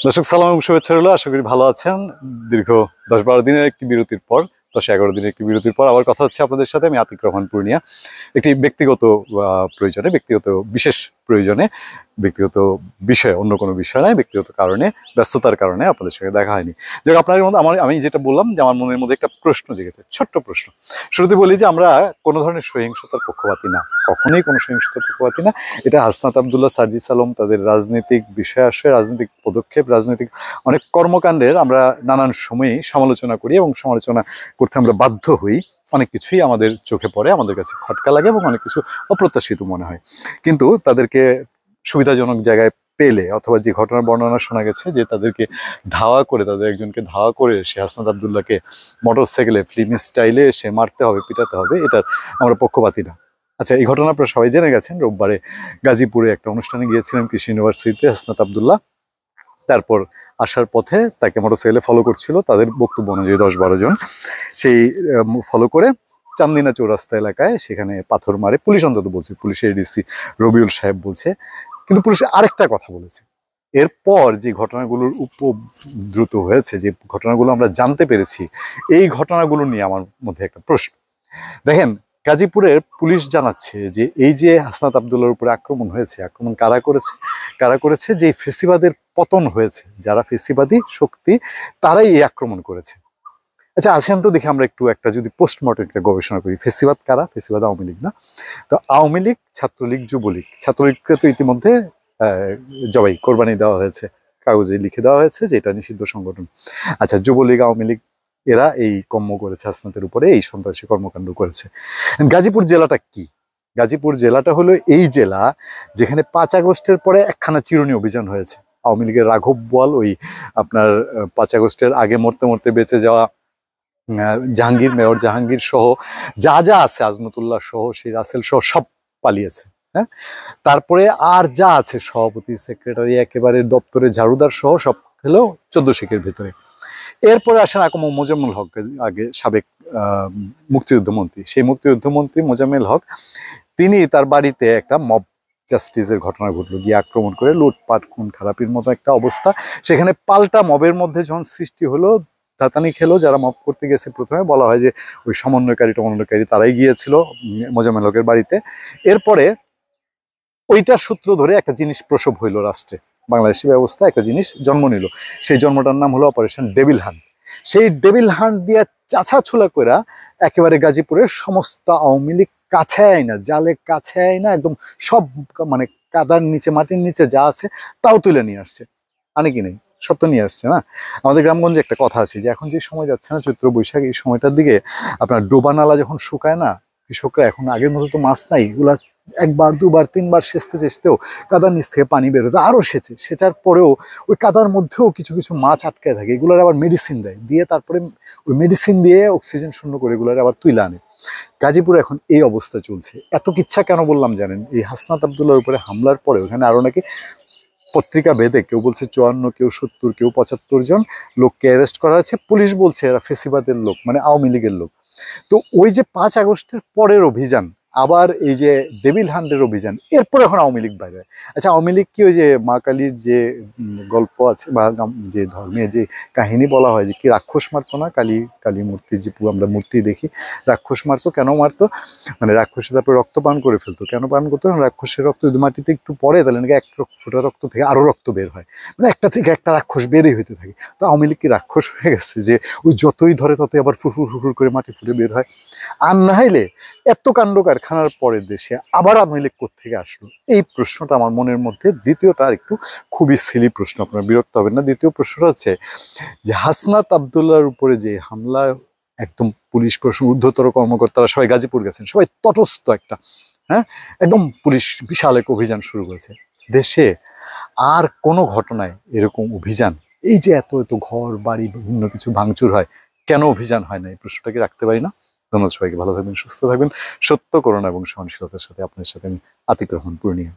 দর্শক সালাম এবং শুভেচ্ছা রইল। আশা করি ভালো আছেন। দীর্ঘ 10-12 দিনের একটি বিরতির পর, 10-11 দিনের একটি বিরতির পর আবার কথা হচ্ছে আপনাদের সাথে। আমি আতিক রহমান পূর্ণিয়া। একটি ব্যক্তিগত প্রয়োজনে, ব্যক্তিগত বিশেষ প্রয়োজনে, ব্যক্তিগত বিষয়ে, অন্য কোনো বিষয় নয়, ব্যক্তিগত কারণে, ব্যস্ততার কারণে আপনাদের সঙ্গে দেখা হয়নি। যাক, আপনাদের মধ্যে আমি যেটা বললাম যে আমার মনের মধ্যে একটা প্রশ্ন জেগেছে, ছোট্ট প্রশ্ন। শুরুতে বলি যে আমরা কোনো ধরনের সহিংসতার পক্ষপাতী না, কখনোই কোনো সহিংসতার পক্ষপাতী না। এটা হাসনাত আবদুল্লাহ, সার্জিস আলম, তাদের রাজনৈতিক বিষয় আসে, রাজনৈতিক পদক্ষেপ, রাজনৈতিক অনেক কর্মকাণ্ডের আমরা নানান সময়েই সমালোচনা করি এবং সমালোচনা করতে আমরা বাধ্য হই। অনেক কিছুই আমাদের চোখে পড়ে, আমাদের কাছে খটকা লাগে এবং অনেক কিছু অপ্রত্যাশিত মনে হয়। কিন্তু তাদেরকে সুবিধাজনক জায়গায় পেলে, অথবা যে ঘটনার বর্ণনা শোনা গেছে যে তাদেরকে ধাওয়া করে, তাদের একজনকে ধাওয়া করে সে হাসনাত আবদুল্লাহকে মোটরসাইকেলে ফিল্ম স্টাইলে সে মারতে হবে, পিটাতে হবে, এটার আমরা পক্ষপাতী না। আচ্ছা, এই ঘটনা আপনারা সবাই জেনে গেছেন। রোববারে গাজীপুরে একটা অনুষ্ঠানে গিয়েছিলেন কৃষি ইউনিভার্সিটিতে হাসনাত আবদুল্লাহ। তারপর আসার পথে তাকে মোটরসাইকেলে ফলো করছিল, তাদের বক্তব্য অনুযায়ী 10-12 জন। সেই ফলো করে চান্দিনা চৌরাস্তা এলাকায় সেখানে পাথর মারে পুলিশ, অন্তত বলছে, পুলিশের এডিসি রবিউল সাহেব বলছে। কিন্তু পুলিশ আরেকটা কথা বলেছে, এরপর যে ঘটনাগুলোর উপদ্রুত হয়েছে, যে ঘটনাগুলো আমরা জানতে পেরেছি, এই ঘটনাগুলো নিয়ে আমার মধ্যে একটা প্রশ্ন। দেখেন, গাজীপুরের পুলিশ জানাচ্ছে যে এই যে হাসনাত আবদুল্লাহর উপরে আক্রমণ হয়েছে, আক্রমণ কারা করেছে, যে ফেসিবাদের পতন হয়েছে, যারা ফেসিবাদী শক্তি, তারাই এই আক্রমণ করেছে। আচ্ছা, আসেন তো দেখি আমরা একটা যদি পোস্টমর্টম একটা গবেষণা করি। ফেসিবাদ কারা? ফেসিবাদ আওয়ামী লীগ না? তো আওয়ামী লীগ, ছাত্রলীগ, যুবলীগ। ছাত্রলীগকে তো ইতিমধ্যে জবাই, কোরবানি দেওয়া হয়েছে, কাগজে লিখে দেওয়া হয়েছে যে এটা নিষিদ্ধ সংগঠন। আচ্ছা, যুবলীগ, আওয়ামী লীগ, এরা এই কর্ম করেছে, হাসনাতের উপরে এই সন্ত্রাসী কর্মকাণ্ড করেছে। গাজীপুর জেলাটা কি? গাজীপুর জেলাটা হলো এই জেলা যেখানে 5 আগস্টের পরে একখানা চিরুনি অভিযান হয়েছে। আওয়ামী লীগের রাঘব বোয়াল, ওই আপনার 5 আগস্টের আগে মরতে মরতে বেঁচে যাওয়া জাহাঙ্গীর, মেয়র জাহাঙ্গীর সহ যা যা আছে, আজমতুল্লাহ সহ, সেই রাসেল সহ সব পালিয়েছে। হ্যাঁ, তারপরে আর যা আছে, সভাপতি, সেক্রেটারি, একেবারে দপ্তরে ঝাড়ুদার সহ সব হলো 14 শিখের ভেতরে। এরপরে আসেন আকম মোজাম্মেল হক, আগে সাবেক মুক্তিযুদ্ধমন্ত্রী। সেই মুক্তিযুদ্ধমন্ত্রী মোজাম্মেল হক, তিনি তার বাড়িতে একটা মব জাস্টিসের ঘটনা ঘটলো, গিয়ে আক্রমণ করে লুটপাট, খুন খারাপির মতো একটা অবস্থা। সেখানে পাল্টা মবের মধ্যে যখন সৃষ্টি হলো, ধাতানি খেলো যারা মব করতে গেছে। প্রথমে বলা হয় যে ওই সমন্বয়কারী তারাই গিয়েছিল মোজাম্মেল হকের বাড়িতে। এরপরে ওইটার সূত্র ধরে একটা জিনিস প্রসব হইল রাষ্ট্রে, বাংলাদেশি ব্যবস্থা একটা জিনিস জন্ম নিল। সেই জন্মটার নাম হলো অপারেশন ডেভিল হান্ট। সেই ডেভিল হান্ট দিয়ে চাছা ছোলা কইরা একেবারে গাজীপুরের সমস্ত আওয়ামী লীগ কাছে আয় না, জালে কাছে আয় না, একদম সব মানে কাদার নিচে, মাটির নিচে যা আছে তাও তুলে নিয়ে আসছে। আনে কি নেই, সব তো নিয়ে আসছে না। আমাদের গ্রামগঞ্জে একটা কথা আছে যে এখন যে সময় যাচ্ছে না, চৈত্র বৈশাখ, এই সময়টার দিকে আপনার ডোবা নালা যখন শুকায় না, কৃষকরা এখন আগের মতো তো মাছ নাই, এগুলা 1বার 2বার 3বার সেচতেও কাদার নিচ থেকে পানি বেরোতে, আরো সেচার পরেও ওই কাদার মধ্যেও কিছু কিছু মাছ আটকায় থাকে। এগুলোর আবার মেডিসিন দেয়, দিয়ে তারপরে ওই মেডিসিন দিয়ে অক্সিজেন শূন্য করে এগুলোর আবার তুলে আনে। গাজীপুরে এখন এই অবস্থা চলছে। এত কিচ্ছা কেন বললাম জানেন? এই হাসনাত আবদুল্লাহর উপরে হামলার পরে ওখানে আরো নাকি পত্রিকা ভেদে কেউ বলছে 54, কেউ 70, কেউ 75 জন লোককে অ্যারেস্ট করা হয়েছে। পুলিশ বলছে এরা ফেসিবাদের লোক, মানে আওয়ামী লীগের লোক। তো ওই যে 5 আগস্টের পরের অভিযান, আবার এই যে ডেভিল হান্টের অভিযান, এরপর এখন আওয়ামী লীগ বাইরে। আচ্ছা, আওয়ামী লীগ কি ওই যে মা কালীর যে গল্প আছে বা যে ধর্মীয় যে কাহিনী বলা হয় যে কি রাক্ষস মারতো না, কালী মূর্তির যে আমরা মূর্তি দেখি, রাক্ষস মারতো। কেন মারতো? মানে রাক্ষসে তারপরে রক্ত পান করে ফেলতো। কেন পান করতো? রাক্ষসের রক্ত যদি মাটিতে একটু পড়ে তাহলে নাকি এক ফোঁটা রক্ত থেকে আরো রক্ত বের হয়, মানে একটা থেকে একটা রাক্ষস বেরই হইতে থাকে। তো আওয়ামী লীগ কি রাক্ষস হয়ে গেছে যে ওই যতই ধরে ততই আবার ফুরফুর ফুরফুর করে মাটি ফুটে বের হয়? আর না হইলে এত কাণ্ড কারখানার পরে দেশে আবার আওয়ামী লীগ কোত্থেকে আসলো? এই প্রশ্নটা আমার মনের মধ্যে। দ্বিতীয়টা আর একটু খুবই সিলি প্রশ্ন, আপনারা বিরক্ত হবেন না। দ্বিতীয় প্রশ্নটা হচ্ছে যে হাসনাত আবদুল্লাহর উপরে যে হামলা, একদম পুলিশ প্রশাসন, ঊর্ধ্বতর কর্মকর্তারা সবাই গাজীপুর গেছেন, সবাই তটস্থ একটা, হ্যাঁ, একদম পুলিশ বিশাল এক অভিযান শুরু করেছে। দেশে আর কোনো ঘটনায় এরকম অভিযান, এই যে এত এত ঘর বাড়ি বিভিন্ন কিছু ভাঙচুর হয়, কেন অভিযান হয় না? এই প্রশ্নটাকে রাখতে পারি না। ধন্যবাদ সবাইকে, ভালো থাকবেন, সুস্থ থাকবেন, সত্য, করুণা এবং সহনশীলতার সাথে আপনার সাথে আমি আতিক রহমান পূর্ণিয়া।